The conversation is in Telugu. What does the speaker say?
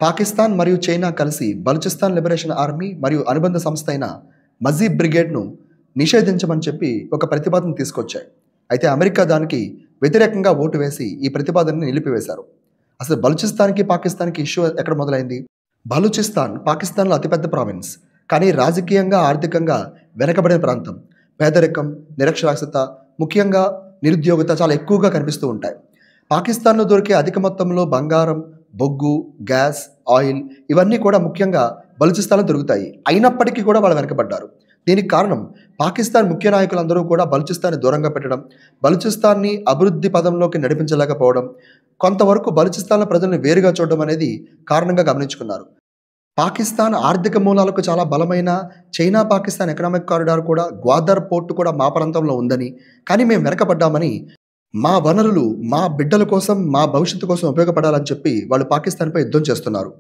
పాకిస్తాన్ మరియు చైనా కలిసి బలూచిస్తాన్ లిబరేషన్ ఆర్మీ మరియు అనుబంధ సంస్థ అయిన మజీబ్ బ్రిగేడ్ను నిషేధించమని చెప్పి ఒక ప్రతిపాదన తీసుకొచ్చాయి. అయితే అమెరికా దానికి వ్యతిరేకంగా ఓటు వేసి ఈ ప్రతిపాదనని నిలిపివేశారు. అసలు బలూచిస్తాన్కి పాకిస్తాన్కి ఇష్యూ ఎక్కడ మొదలైంది? బలూచిస్తాన్ పాకిస్తాన్లో అతిపెద్ద ప్రావిన్స్, కానీ రాజకీయంగా ఆర్థికంగా వెనకబడిన ప్రాంతం. పేదరికం, నిరక్షరాస్యత, ముఖ్యంగా నిరుద్యోగత చాలా ఎక్కువగా కనిపిస్తూ ఉంటాయి. పాకిస్తాన్లో దొరికే అధిక మొత్తంలో బంగారం, బొగ్గు, గ్యాస్, ఆయిల్ ఇవన్నీ కూడా ముఖ్యంగా బలూచిస్తాన్లో దొరుకుతాయి. అయినప్పటికీ కూడా వాళ్ళు వెనకబడ్డారు. దీనికి కారణం పాకిస్తాన్ ముఖ్య నాయకులందరూ కూడా బలూచిస్తాన్ని దూరంగా పెట్టడం, బలూచిస్తాన్ని అభివృద్ధి పదంలోకి నడిపించలేకపోవడం, కొంతవరకు బలూచిస్తాన్లో ప్రజలను వేరుగా చూడడం అనేది కారణంగా గమనించుకున్నారు. పాకిస్తాన్ ఆర్థిక మూలాలకు చాలా బలమైన చైనా పాకిస్తాన్ ఎకనామిక్ కారిడార్ కూడా, గ్వాదర్ పోర్టు కూడా మా ప్రాంతంలో ఉందని, కానీ మేము వెనకబడ్డామని, మా వనరులు మా బిడ్డల కోసం, మా భవిష్యత్తు కోసం ఉపయోగపడాలని చెప్పి వాళ్ళు పాకిస్తాన్పై యుద్ధం చేస్తున్నారు.